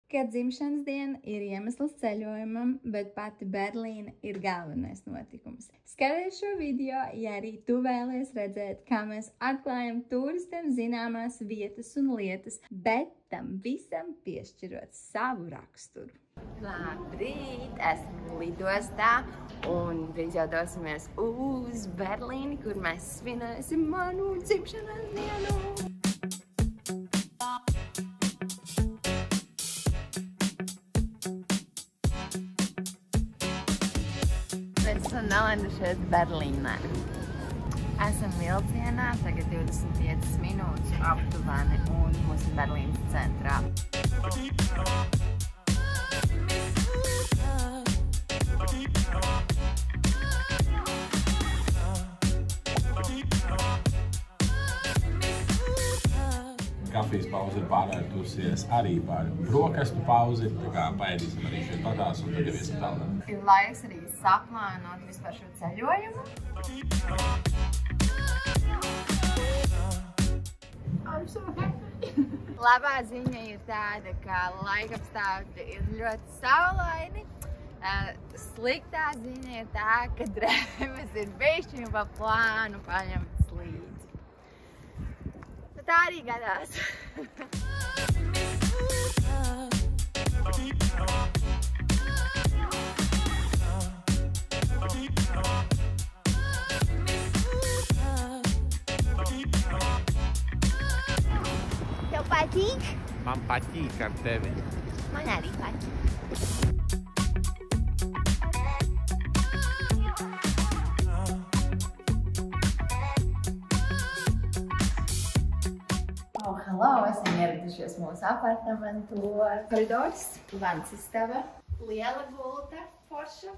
ka dzimšanas diena ir iemesls ceļojumam, bet pati Berlīne ir galvenais notikums. Skaties šo video, ja arī tu vēlies redzēt, kā mēs atklājam turistiem zināmās vietas un lietas, bet tam visam piešķirot savu raksturu. Labrīt! Esmu lidostā un drīz jau dosimies uz Berlīni, kur mēs svinēsim manu dzimšanas dienu. Mēs esam nolendušies Berlīnē. Esam vilcienā, tagad 25 minūtes aptuveni un mūsu Berlīnas centrā. Kafijas pauze ir pārvērtusies arī par brokastu pauzi, tā kā paēdīsim arī šeit patās un tad jau iesim tālāk. Ir laiks arī saplānot vispār šo ceļojumu. I'm so happy! Labā ziņa ir tāda, ka laikapstākļi ir ļoti saulaini. Sliktā ziņa ir tā, ka drēbes ir bišķiņu pa plānu paņemtas līdzi. Tā arī gadās. Tev patīk? Man patīk ar tevi. Man arī patīk. Hello, esam ieradušies mūsu apartamentu koridors. Vans istaba, liela gulta, forša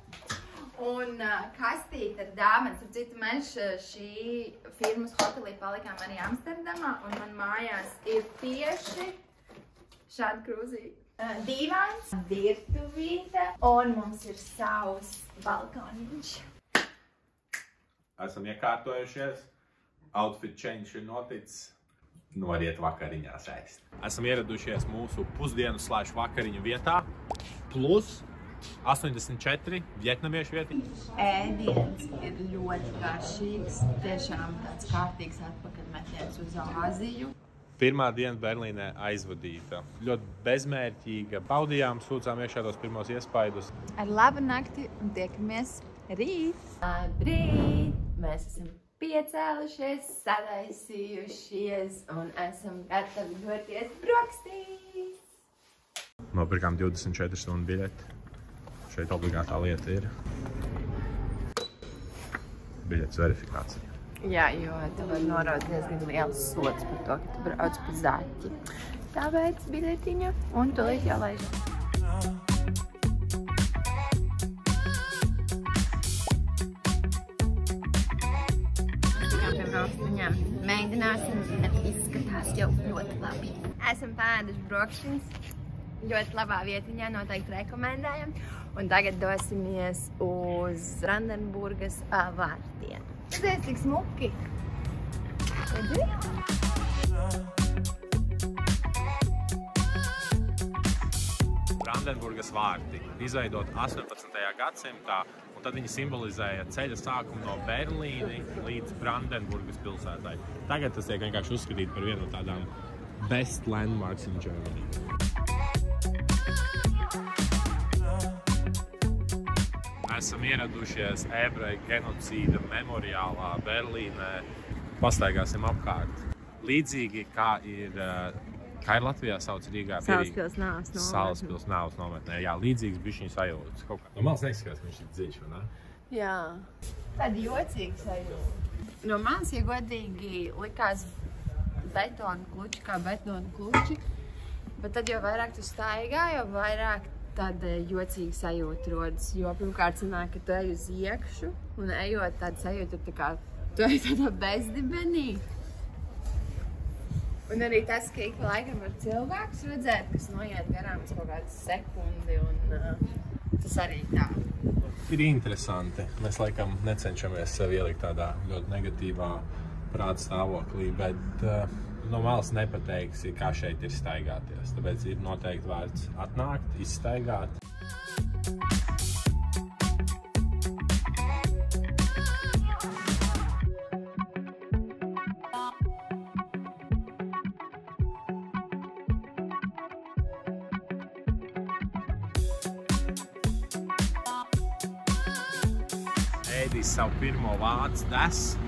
un kastīte ar dāvanu. Ar citu mēs šī firmas hotelī palikām arī Amsterdamā un man mājās ir tieši šāda krūzīte. Dīvāns, virtuvīte un mums ir savs balkoniņš. Esam iekārtojušies, outfit change ir noticis. Noriet vakariņās ēst. Esam ieradušies mūsu pusdienu / vakariņu vietā, plus 84 vietnamiešu vietiņu. Ēdiens ir ļoti garšīgs, tiešām tāds kārtīgs atpakaļmetiens uz Āziju. Pirmā diena Berlīnē aizvadīta. Ļoti bezmērķīga. Baudījām, sūcām iekšā tos pirmos iespaidus. Ar labu nakti un tiekamies rīt! Labrīt! Mēs esam piecēlušies, sataisījušies un esam gatavi doties brokastīs. Nopirkām 24 stundu biļeti. Šeit obligātā lieta ir biļetes verifikācija. Jā, jo tev var noraut diezgan liels sods par to, ka tu brauc pa zaķi. Tāpēc biļetiņa un tūlīt jau laižam. Viņam mēģināsim, bet izskatās jau ļoti labi. Esam pēduši brokšiņas ļoti labā vietiņā, noteikti rekomendējam. Un tagad dosimies uz Brandenburgas vārtiem. Redzēs, cik smuki! Redzi? Brandenburgas vārti izveidot 18. gadsimtā, un tad viņi simbolizēja ceļa sākumu no Berlīni līdz Brandenburgas pilsētai. Tagad tas tiek vienkārši uzskatīt par vienu no tādām best landmarks in Germany. Esam ieradušies ebreju genocīda memoriālā Berlīnē. Pastaigāsim apkārt. Līdzīgi kā ir Latvijā sauc Rīgā. Salaspils nāves nometnē. Salaspils nāves nometnē. Jā, līdzīgs bišķiņu sajūtas. Kaut kā. No malas neizskatās, ka viņš ir dziļš, vai ne? Jā. Tāda jocīga sajūta. No malas, ja godīgi, likās betona kluči kā betona kluči. Bet tad, jo vairāk tu staigā, jo vairāk tāda jocīga sajūta rodas. Jo pirmkārt sanāk, ka tu ej uz iekšu, un ejot tāda sajūta ir tā kā tu ej tādā bezdibenī. Un arī tas, ka ik laikam var cilvēkus redzēt, kas noiet garām uz kaut kādu sekundi, un tas arī tā. Ir interesanti. Mēs laikam necenšamies sevi ielikt tādā ļoti negatīvā prāta stāvoklī, bet no malas nepateiksi, kā šeit ir staigāties. Tāpēc ir noteikti vērts atnākt, izstaigāt. Ēdīs savu pirmo vācu desu.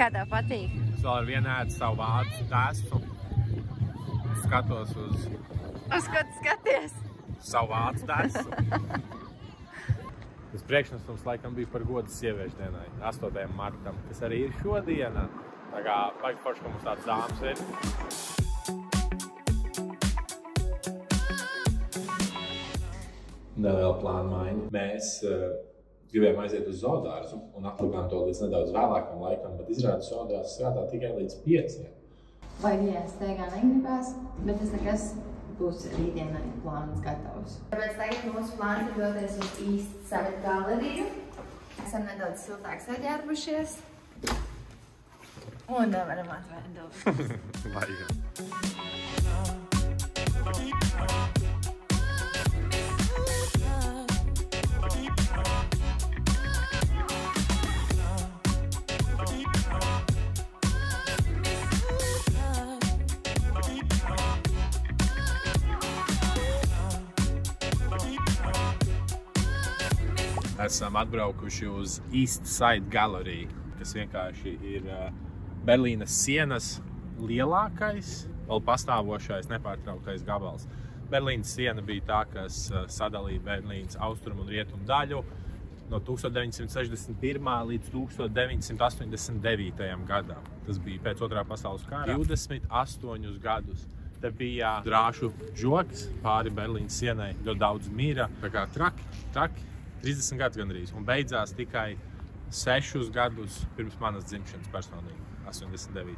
Kā tev patīk? Es vēl ar vienu ēdu savu vācu desu. Skatos uz... Uz ko tu skaties? Savu vācu desu. Tas priekšnesums laikam bija par godu sieviešu dienai, 8. martam, kas arī ir šodiena. Tā kā baigi forši, ka mums tāds dāmas ir. Neliela plāna maiņa. Mēs gribējām aiziet uz zoodārzu un atlikām to līdz nedaudz vēlākam laikam, bet izrāda zoodārzs strādā tikai līdz 5. Baigajā steigā negribās, bet tas nekas būs rītdienai plāns gatavs. Tāpēc tagad mūsu plāns ir doties uz East Side galeriju. Esam nedaudz siltāk saģērbušies. Un varam atvērt durvis. Vajag. Esam atbraukuši uz East Side Gallery, kas vienkārši ir Berlīnes sienas lielākais, vēl pastāvošais, nepārtrauktais gabals. Berlīnes siena bija tā, kas sadalīja Berlīnes austrumu un rietumu daļu no 1961. līdz 1989. gadam. Tas bija pēc Otrā pasaules kara. 28 gadus. Te bija drāšu žoks pāri Berlīnes sienai, ļoti daudz mira, tā kā traki. 30 gadus gandrīz, un beidzās tikai 6 gadus pirms manas dzimšanas personīgi, 89.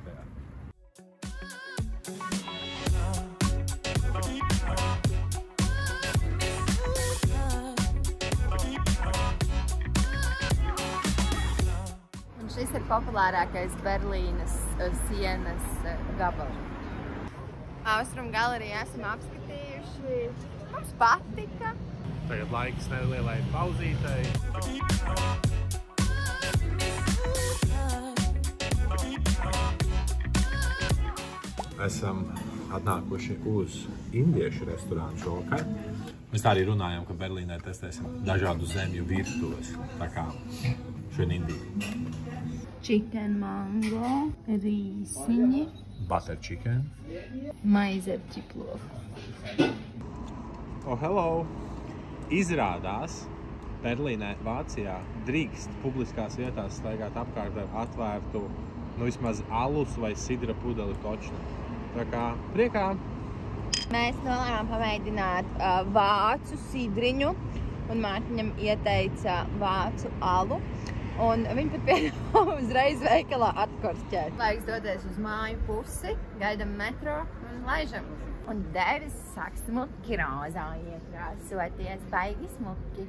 Un šis ir populārākais Berlīnes sienas gabals. Austrumu galeriju esam apskatījuši. Mums patika. Tagad laiks nelielai pauzītei. Esam atnākuši uz indiešu restorānu šovakar. Mēs tā arī runājām, ka Berlīnē testēsim dažādu zemju virtuves. Tā kā šodien Indija. Chicken mango, rīsiņi, Butter chicken. maize ar ķiploku. Oh, hello! Izrādās, Berlīnē, Vācijā drīkst publiskās vietās staigāt apkārt ar atvērtu, vismaz alus vai sidra pudeli točni. Tā kā priekā! Mēs nolēmām pamēģināt vācu sidriņu, un Mārtiņam ieteica vācu alu. Un viņi pat piedāvā uzreiz veikalā atkorķēt. Laiks doties uz māju pusi, gaidam metro un laižam. Un devis sāk smuki rozā iekrāsoties, baigi smuki.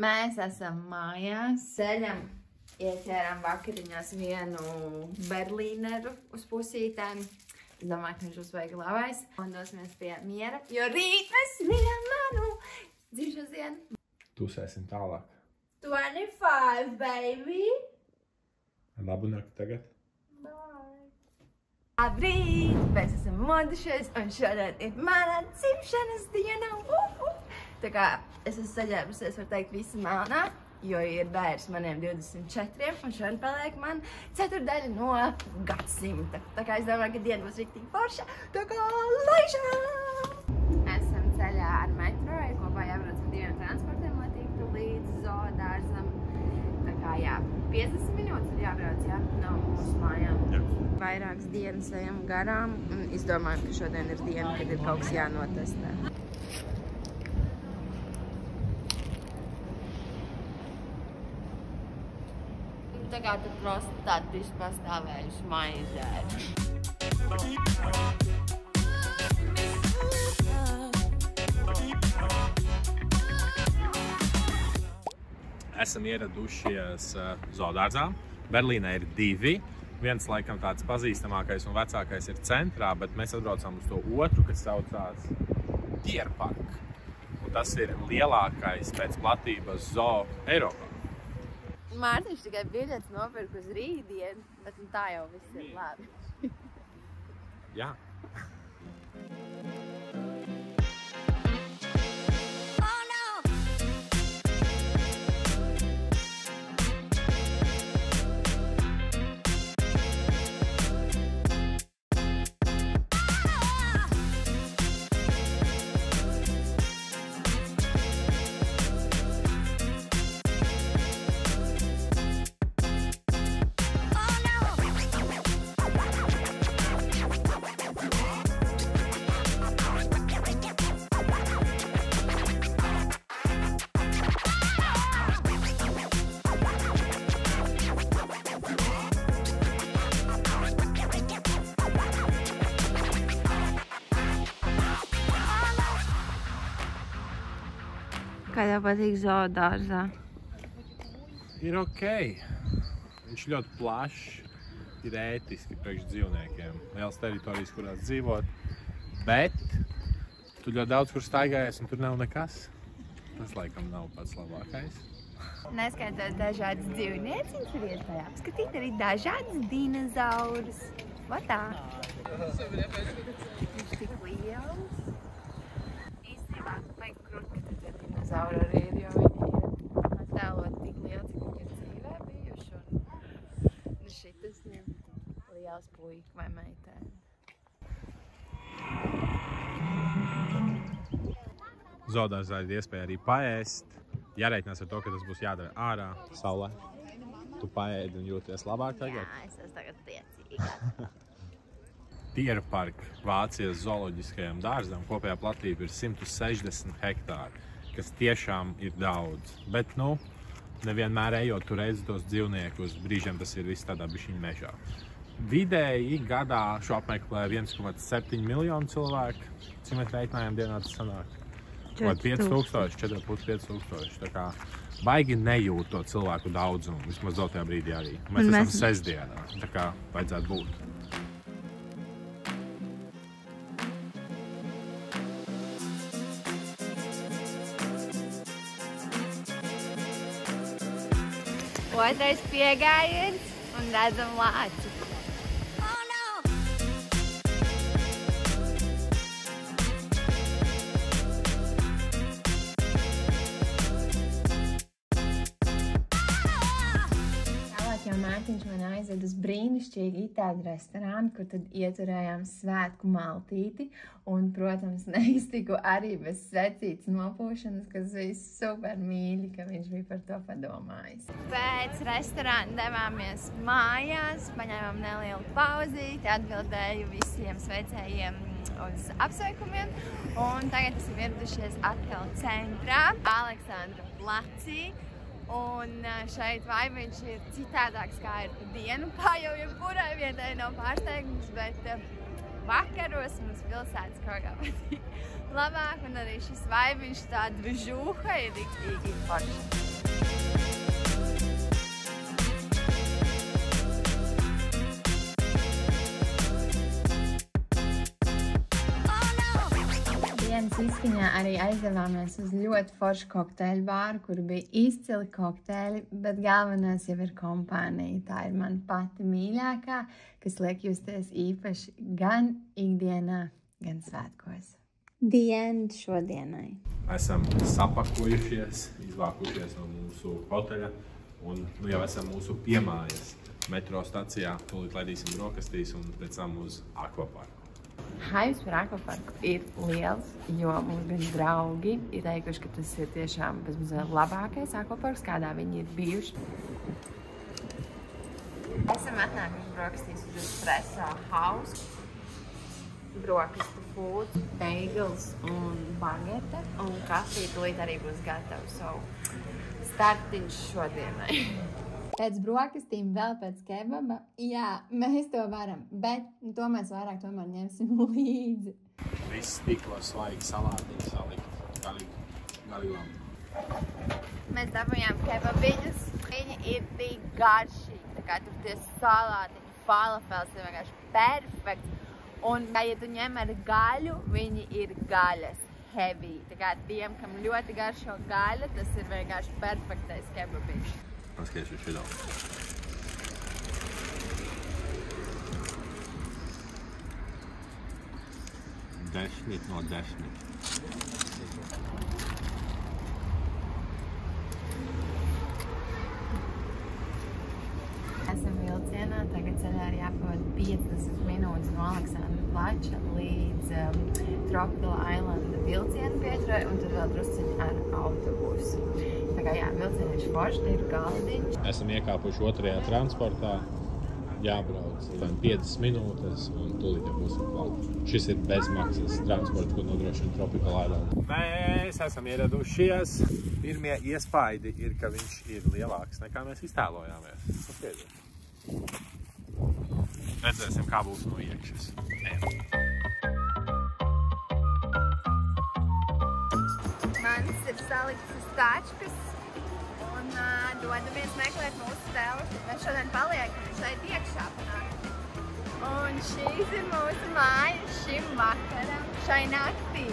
Mēs esam mājās, ceļam, ieķērām vakariņās vienu berlīneru uz pusītēm. Es domāju, ka viņš būs baigi labais. Un dosimies pie miera, jo rīt mēs svinam manu dzimšanas dienu. Tusēsim tālāk. 25, baby! Labu nakti tagad. Labrīt! Mēs esam modušies un šodien ir mana dzimšanas diena! Tā kā es esmu saģērbusies, var teikt, visa melnā, jo ir bērns maniem 24 un šodien paliek man ceturdaļa no gadsimta. Tā kā es domāju, ka diena būs riktīgi forša, tā kā laižam! Esam ceļā ar metro, ir kopā jābrauc ar 2 transportiem, lai tiktu līdz zoodārzam. Tā kā jā, 50 minūtes ir jābrauc, jā, no mūsu mājām. Jā. Vairākas dienas ejam garām un izdomājam, ka šodien ir diena, kad ir kaut kas jānotestē. Tā kā tu prosti tādu bišķi pastāvējuši maizēri. Esam ieradušies zoodārzā. Berlīnē ir 2. Viens, laikam, tāds pazīstamākais un vecākais ir centrā, bet mēs atbraucam uz to otru, kas saucās Tierpark. Un tas ir lielākais pēc platības zoo Eiropā. Mārtiņš tikai biļetes nopirka uz rītdienu, bet tā jau viss ir labi. Jā. Kā tev patīk zoodārzā? Ir ok. Viņš ļoti plašs, ir ētiski priekš dzīvniekiem. Lielas teritorijas, kurās dzīvot, bet tu ļoti daudz kur staigājies un tur nav nekas. Tas laikam nav pats labākais. Neskaitot dažādas dzīvnieciņas, ir iespēja apskatīt arī dažādas dinozaurus. Va tā. Viņš tik liels. Īstenībā, vajag krūt, ka tur dinozauri arī ir, jo viņi ir attēlot tik lieli, cik viņi ir dzīvē bijuši. Un šitas ir liels puika vai meitēni. Zoodārzā ir iespēja arī paēst. Jāreikinās ar to, ka tas būs jādara ārā, saulē. Tu paēdi un jūties labāk tagad? Jā, es esmu tagad priecīga. Tierpark Vācijas zooloģiskajam dārzam kopējā platība ir 160 hektāri, kas tiešām ir daudz. Bet, nevienmēr ejot tur redzi tos dzīvniekus, brīžiem tas ir viss tādā bišķiņa mežā. Vidēji gadā šo apmeklē 1,7 miljonu cilvēku. Cik mēs reiķinājām dienā tas sanāk? 5000, 4500. Tā kā baigi nejūt to cilvēku daudzumu, vismaz dotajā brīdī arī. Mēs esam sestdienā, tā kā vajadzētu būt. Otrais piegājiens un redzam lāci. Mārtiņš man aizved uz brīnišķīgu itāļu restorānu, kur tad ieturējām svētku maltīti un, protams, neiztiku arī bez svecītes nopūšanas, kas bija super mīļi, ka viņš bija par to padomājis. Pēc restorāna devāmies mājās, paņēmām nelielu pauzīti, atbildēju visiem sveicējiem uz apsveikumiem un tagad esam ieradušies atkal centrā, Aleksandra placī. Un šeit vaibiņš ir citādāks, kā ir pa dienu, kā jau jebkurai vietai nav pārsteigums, bet vakaros mums pilsētas kaut kā patīk labāk, un arī šis vaibiņš tāda žūha ir riktīgi forša. Dienas izskaņā arī aizdevāmies uz ļoti foršu kokteļu bāru, kur bija izcili kokteļi, bet galvenais jau ir kompānija. Tā ir man pati mīļākā, kas liek justies īpaši gan ikdienā, gan svētkos. Diena šodienai. Esam sapakojušies, izvākušies no mūsu hoteļa un jau esam mūsu piemājas metro stacijā. Tūlīt laidīsim brokastīs un pēc tam uz akvaparku. Haips par akvaparku ir liels, jo mums gan draugi ir teikuši, ka tas ir tiešām labākais akvaparks, kādā viņi ir bijuši. Esam atnākuši brokastīs uz Espresso House. Brokastu food, beigels un bagete. Un kafija tūlīt arī būs gatava. So, startiņš šodienai. Pēc brokastīm vēl pēc kebaba. Jā, mēs to varam, bet to mēs vairāk tomēr ņemsim līdzi. Viss tikos svaigi salātiņi salikt. Galīgi labi. Mēs dabūjām kebabiņus. Viņi ir tik garšīgi. Tā kā tur tie salātiņi, falafels ir vienkārši perfekts. Un, ja tu ņem ar gaļu, viņi ir gaļas. Heavy. Tā kā tiem, kam ļoti garšo gaļa, tas ir vienkārši perfektais kebabiņš. Paskaties šitā. Desmit no 10. Esam vilcienā, tagad ceļā ir jāpavada 50 minūtes no Aleksandra Plača līdz Tropical Island vilcienu pieturai un tad vēl drusciņi ar autobusu. Tā kā jā, vilcieni ir forši, ir galdiņš. Esam iekāpuši otrajā transportā. Jābrauc 5 minūtes un tūlīt jau būsim klāt. Šis ir bezmaksas transports, ko nodrošina Tropical Island. Mēs esam ieradušies. Pirmie iespaidi ir, ka viņš ir lielāks nekā mēs iztēlojāmies. Paskaidro. Redzēsim, kā būs no iekšas. Mans ir salikts uz tačkas un dodamies meklēt mūsu telpu. Mēs šodien paliekam šeit iekšā panākt. Un šīs ir mūsu mājas šim vakaram, šai naktī.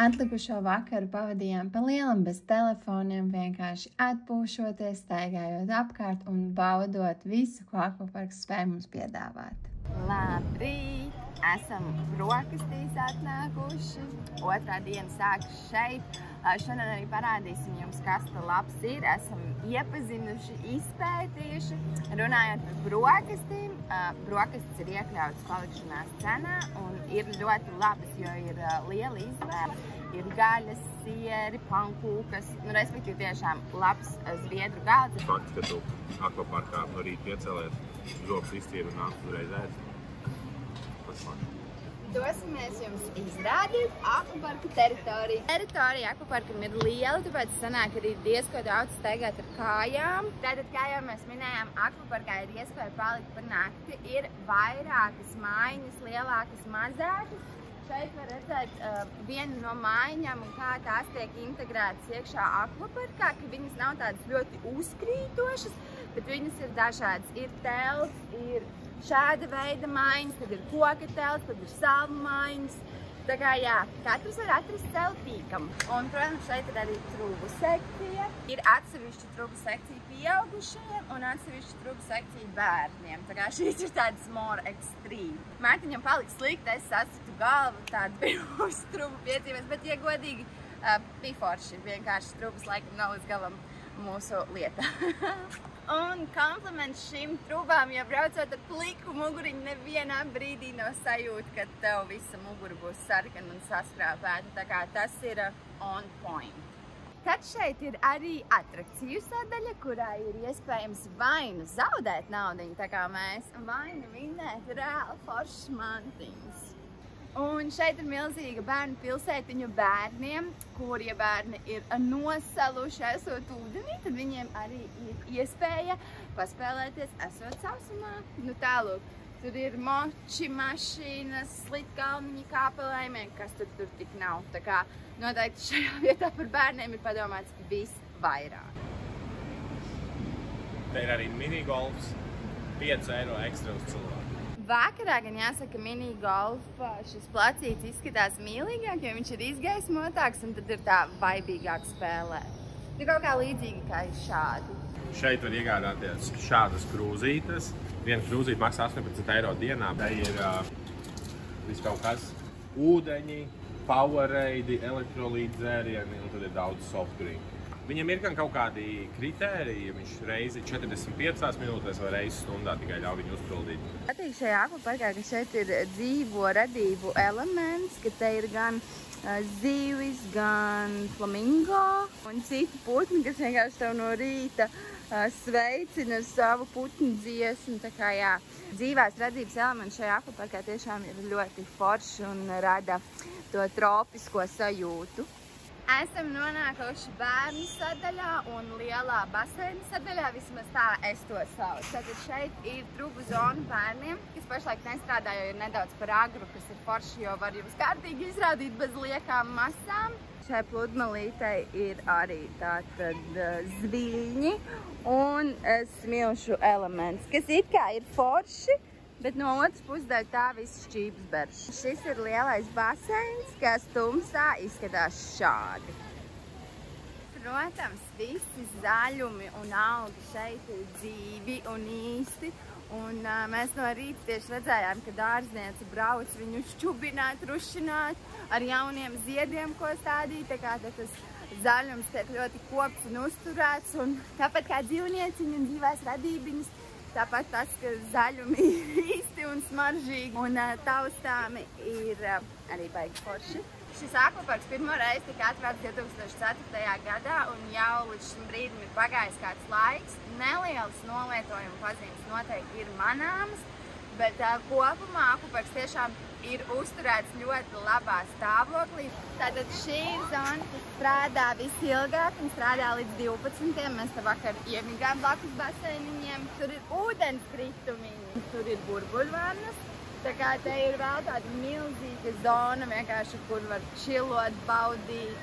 Atlikušo vakaru pavadījām pa lielam bez telefoniem, vienkārši atpūšoties, staigājot apkārt un baudot visu, ko akvaparks spēj mums piedāvāt. Labrīt! Esam brokastīs atnākuši. Otrā diena sākas šeit. Šodien arī parādīsim jums, kas tā labs ir. Esam iepazinuši, izpētījuši. Runājot par brokastīm, brokastis ir iekļauts palikšanās cenā un ir ļoti labas, jo ir liela izvēle. Ir gaļas, sieri, pankūkas, respektīvi tiešām labs zviedru galds. Fakts, ka tu akvaparkā no rīta iecēlies, zobs izcīri un nāc uzreiz ēst. Dosimies jums izrādīt akvaparka teritoriju. Teritorija akvaparkam ir liela, tāpēc sanāk arī diezko daudz staigāt ar kājām. Tātad, kā jau mēs minējām, akvaparkā ir iespēja palikt par nakti. Ir vairākas mājiņas, lielākas, mazākas. Šeit var redzēt vienu no mājiņām un kā tās tiek integrētas iekšā akvaparkā, ka viņas nav tādas ļoti uzkrītošas, bet viņas ir dažādas. Ir telts, ir šāda veida mājiņas, tad ir koka telts, tad ir salmu mājiņas. Tā kā jā, katrs var atrast sev tīkam. Un, protams, šeit ir arī trubu sekcija. Ir atsevišķa trubu sekcija pieaugušajiem un atsevišķa trubu sekcija bērniem. Tā kā šīs ir tādas more extreme. Mārtiņam palika slikti, es sasitu galvu, tādu pirmos trubu piedzīvēs, bet, ja godīgi, piforši vienkārši trubas laikam nav līdz galam mūsu lieta. Un kompliments šīm trubām, ja braucot ar pliku muguriņu, nevienā brīdī nav sajūta, ka tev visa mugura būs sarkana un saskrāpēta. Tā kā tas ir on point. Tad šeit ir arī atrakciju sadaļa, kurā ir iespējams vai nu zaudēt naudiņu, tā kā mēs, vai nu vinnēt reāli foršas mantiņas. Un šeit ir milzīga bērnu pilsētiņu bērniem, kuri, ja bērni ir nosaluši esot ūdenī, tad viņiem arī ir iespēja paspēlēties esot sausumā. Nu tālūk, tur ir moči, mašīnas, slitkalniņi, kāpelējumi, kas tur tik nav. Tā kā noteikti šajā vietā par bērniem ir padomāts visvairāk. Te ir arī minigolfs, 5 eiro ekstra uz cilvēku. Vakarā gan jāsaka, minigolfa šis placīts izskatās mīlīgāk, jo viņš ir izgaismotāks un tad ir tā vaibīgāk spēlē. Tu kaut kā līdzīgi kā ir šādi. Šeit var iegādāties šādas krūzītes. Viena krūzīte maksā 18 eiro dienā. Te ir viss kaut kas ūdeņi, Powerade, elektrolīta dzērieni un tad ir daudz soft drink. Viņam ir gan kaut kādi kritēriji, ja viņš reizi 45 minūtēs vai reizi stundā tikai ļauj viņu uzpildīt. Patīk šajā akvaparkā, ka šeit ir dzīvo radību elements, ka te ir gan zīvis, gan flamingo un citi putni, kas vienkārši tev no rīta sveicina ar savu putnu dziesmu. Tā kā jā, dzīvās radības elements šajā akvaparkā tiešām ir ļoti forši un rada to tropisko sajūtu. Esam nonākuši bērnu sadaļā un lielā baseina sadaļā, vismaz tā es to saucu. Tātad šeit ir trubu zona bērniem, kas pašlaik nestrādā, jo ir nedaudz par agru, kas ir forši, jo var jums kārtīgi izrādīt bez liekām masām. Šai pludmalītei ir arī tātad zviļņi un smilšu elements, kas it kā ir forši, bet no otras puses dēļ tā viss šķības berš. Šis ir lielais baseins, kas tumsā izskatās šādi. Protams, visi zaļumi un augi šeit ir dzīvi un īsti. Un mēs no rīta tieši redzējām, ka dārzniece brauc viņu šķubināt, rušināt ar jauniem ziediem, ko stādīt. Tā kā tas zaļums tiek ļoti kopts un uzturēts. Un tāpat kā dzīvnieciņi un dzīvās radībiņas, tāpat tas, ka zaļumi ir īsti un smaržīgi un taustāmi ir arī baigi forši. Šis akvaparks pirmo reizi tika atvērts 2004. gadā un jau līdz šim brīdim ir pagājis kāds laiks. Nelielas nolietojuma pazīmes noteikti ir manāmas, bet kopumā akvaparks tiešām ir uzturēts ļoti labā stāvoklī. Tātad šī ir zona, kas strādā visilgāk un strādā līdz 12. Mēs te vakar iemigām blakus baseiniņiem. Tur ir ūdenskritumi, tur ir burbuļvannas. Tā kā te ir vēl tāda milzīga zona, vienkārši, kur var čilot, baudīt.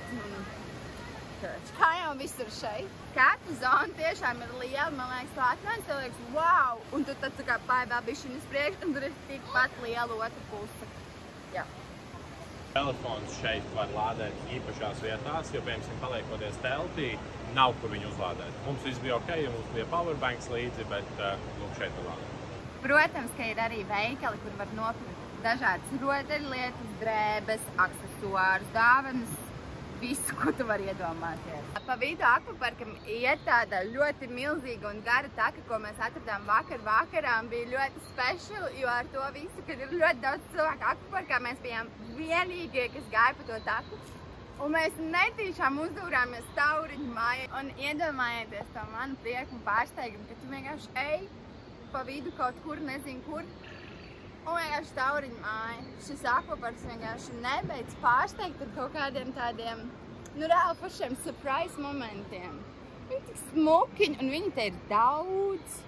Kā jau visur šeit. Katra zona tiešām ir liela, man liekas, tu atnāc, tev liekas, wow! Un tu tad tā kā pāri vēl bišķiņu uz priekšu, un tur ir tikpat liela otra puse. Jā. Telefons šeit var lādēt īpašās vietās, jo, piemēram, paliekoties teltī, nav kur viņu uzlādēt. Mums viss bija ok, ja mums bija powerbanks līdzi, bet lūk, šeit var lādēt. Protams, ka ir arī veikali, kur var nopirkt dažādas rotaļlietas, drēbes, aksesuārus, dāvanas, visu, ko tu vari iedomāties. Pa vidu akvaparkam iet tāda ļoti milzīga un gara taka, ko mēs atradām vakarā, un bija ļoti special, jo ar to visu, kad ir ļoti daudz cilvēku akvaparkā, mēs bijām vienīgie, kas gāja pa to taku. Un mēs netīšām uzdūrāmies Tauriņu mājai. Un iedomājieties to manu prieku un pārsteigumu, ka tu vienkārši ej pa vidu kaut kur, nezinu kur, un vienkārši Tauriņu māja. Šis akvaparks vienkārši nebeidz pārsteigt ar kaut kādiem tādiem, reāli pašiem surprise momentiem. Viņi tik smukiņi, un viņi te ir daudz.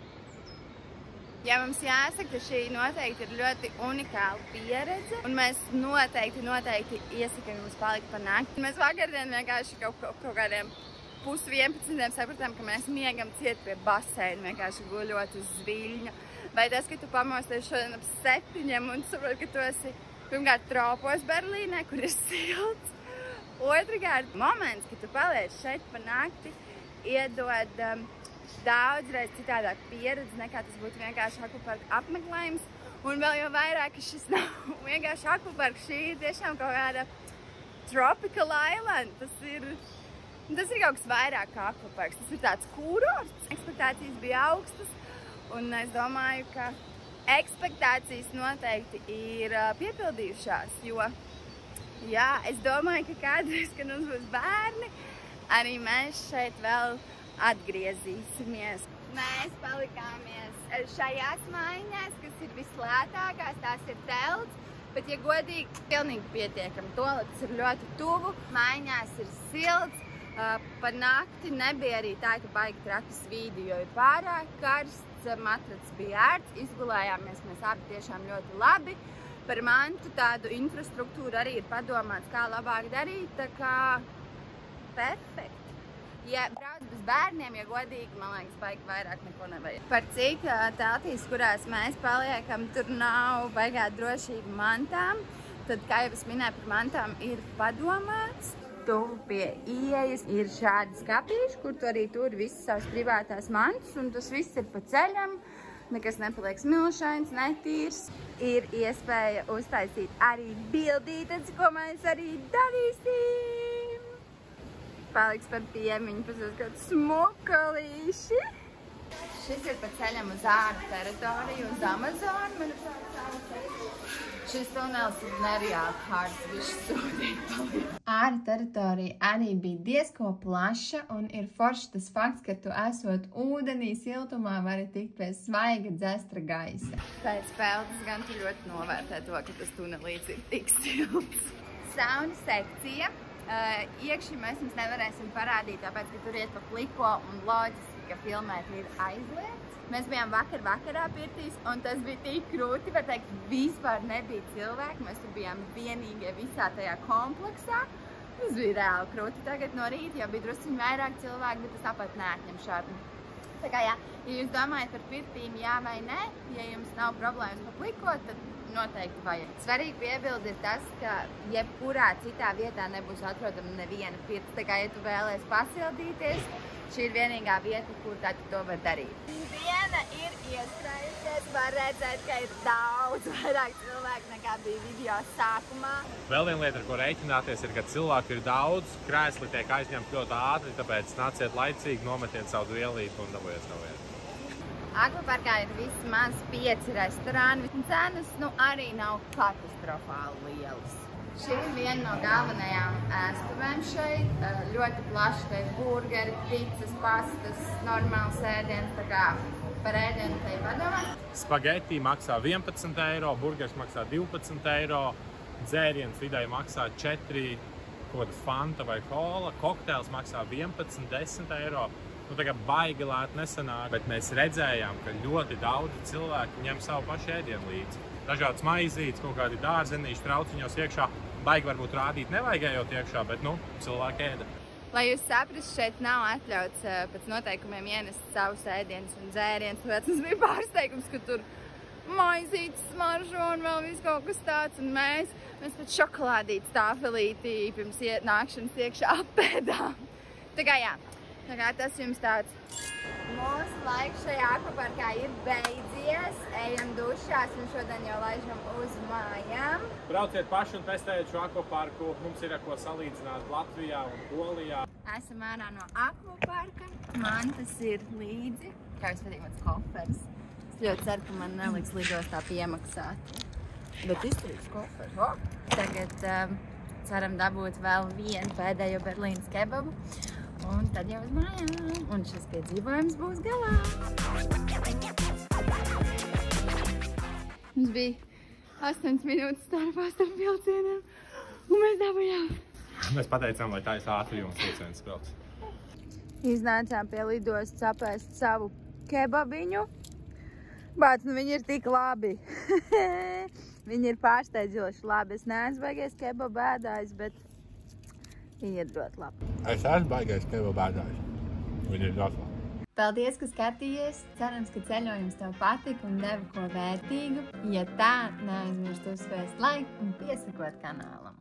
Ja mums jāsaka, ka šī noteikti ir ļoti unikāla pieredze, un mēs noteikti iesakām jums palikt pa nakti. Mēs vakardien vienkārši kaut kādiem 10:30 sapratām, ka mēs miegam ciet pie baseina, vienkārši guļot uz zviļņa. Vai tas, ka tu pamosties šodien ap 7 un saproti, ka tu esi pirmkārt tropos Berlīnē, kur ir silts. Otrkārt, moments, ka tu paliec šeit pa nakti, iedod daudzreiz citādāk pieredzi, nekā tas būtu vienkārši akvaparka apmeklējums. Un vēl jau vairāk, ka šis nav vienkārši akvaparks, šī ir tiešām kaut kāda tropical island. Tas ir kaut kas vairāk kā akvaparks. Tas ir tāds kurorts. Ekspektācijas bija augstas, un es domāju, ka ekspektācijas noteikti ir piepildījušās, jo, jā, es domāju, ka kādreiz, kad mums būs bērni, arī mēs šeit vēl atgriezīsimies. Mēs palikāmies šajās mājiņās, kas ir vislētākās, tās ir telts, bet, ja godīgi, pilnīgi pietiekami. Toaletes ir ļoti tuvu, mājiņās ir silts. Par nakti nebija arī tā, ka baigi traki svīdi, jo ir pārāk karsts, matracs bija ērts, izgulējāmies mēs abi tiešām ļoti labi. Par mantu tādu infrastruktūru arī ir padomāts, kā labāk darīt, tā kā perfekti. Ja brauc bez bērniem, ja godīgi, man liekas, baigi vairāk neko nevajag. Par cik teltīs, kurās mēs paliekam, tur nav baigā drošība mantām, tad, kā jau es minēju, par mantām ir padomāts. Tuvu pie ieejas ir šādi skapīši, kur tu arī tur visas savas privātās mantas, un tas viss ir pa ceļam, nekas nepaliek smilšains, netīrs. Ir iespēja uztaisīt arī bildītes, ko mēs arī darīsim. Paliks par piemiņu, pasās kaut smukalīši. Šis ir pa ceļam uz āru teritoriju, uz Amazonu, manuprāt. Šis tunels ir nereāli kārts, viņš sūdīgi paliek. Āra teritorija arī bija diezko plaša, un ir forši tas fakts, ka tu esot ūdenī siltumā vari tikt pie svaiga dzestra gaisa. Pēc peldes gan tu ļoti novērtē to, ka tas tunelīts ir tik silts. Sauna sekcija. Iekšķi mēs jums nevarēsim parādīt, tāpēc, ka tur iet pa pliko un loģiski, ka filmēt ir aizliegts. Mēs bijām vakarā pirtīs, un tas bija tik krūti, var teikt, vispār nebija cilvēki. Mēs tur bijām vienīgie visā tajā kompleksā. Tas bija reāli krūti. Tagad no rīta jau bija drusciņi vairāk cilvēki, bet tas tāpat neatņem šādi. Tā kā jā, ja jūs domājat par pirtīm jā vai nē, ja jums nav problēmas paplikot, tad noteikti vajag. Svarīgi piebildi ir tas, ka jebkurā citā vietā nebūs atrodama neviena pirts. Tā kā, ja tu vēlies pasildīties, šī ir vienīgā vieta, kur tad to var darīt. Diena ir iestrējusies, var redzēt, ka ir daudz vairāk cilvēku nekā bija video sākumā. Vēl viena lieta, ar ko rēķināties, ir, ka cilvēku ir daudz, krēsli tiek aizņemt ļoti ātri, tāpēc nāciet laicīgi, nometiet savu dvielīti un dabūjiet savu vietu. Akvaparkā ir vismaz 5 restorāni, un cenas arī nav katastrofāli lielas. Šī ir viena no galvenajām ēstuvēm šeit. Ļoti plaši te ir burgeri, pizzas, pastas, normāls ēdiens, tā kā par ēdienu te ir padomāt. Spageti maksā 11 eiro, burgers maksā 12 eiro, dzēriens vidēji maksā 4, kaut kāda fanta vai kola, kokteils maksā 11, 10 eiro. Nu, tā kā baigi lēt nesanāk, bet mēs redzējām, ka ļoti daudzi cilvēki ņem savu pašu ēdienu līdzi. Dažādas maizītes, kaut kādi dārzenīši trauciņos iekšā. Baigi varbūt rādīt nevajagējot iekšā, bet, cilvēki ēda. Lai jūs saprastu, šeit nav atļauts pēc noteikumiem ienest savus ēdienus un dzērienus. Tāpēc mums bija pārsteigums, ka tur maizītes smaržo un vēl viss kaut kas tāds. Un mēs pat šokolādītes tāfelītī pirms nākšanas iekšā apēdām. Tā kā jā. Tā kā tas jums tāds. Mūsu laiks šajā akvaparkā ir beidzies. Ejam dušās un šodien jau laižam uz mājām. Brauciet paši un testējiet šo akvaparku. Mums ir ar ko salīdzināt Latvijā un Polijā. Esam ārā no akvaparka. Man tas ir līdzi. Kā jūs patīk, mans koferis. Es ļoti ceru, ka man neliks lidostā piemaksāt. Bet izturīgs koferis. Tagad ceram dabūt vēl vienu pēdējo Berlīnas kebabu. Un tad jau uz mājām. Un šis piedzīvojums būs galā. Mums bija 8 minūtes starp vilcieniem. Un mēs dabūjām. Mēs pateicām, lai tā ir ātri jums vilciens brauc. Iznācām pie lidostas apēst savu kebabiņu. Bet viņi ir tik labi. Viņi ir pārsteidzoši labi. Es neesmu baigais kebabu ēdājs, bet viņi ir ļoti labi. Es esmu baigais kebabu ēdājs. Viņi ir ļoti labi. Paldies, ka skatījies. Cerams, ka ceļojums tev patika un deva ko vērtīgu. Ja tā, neaizmirst uzspiest laiku un piesakot kanālam.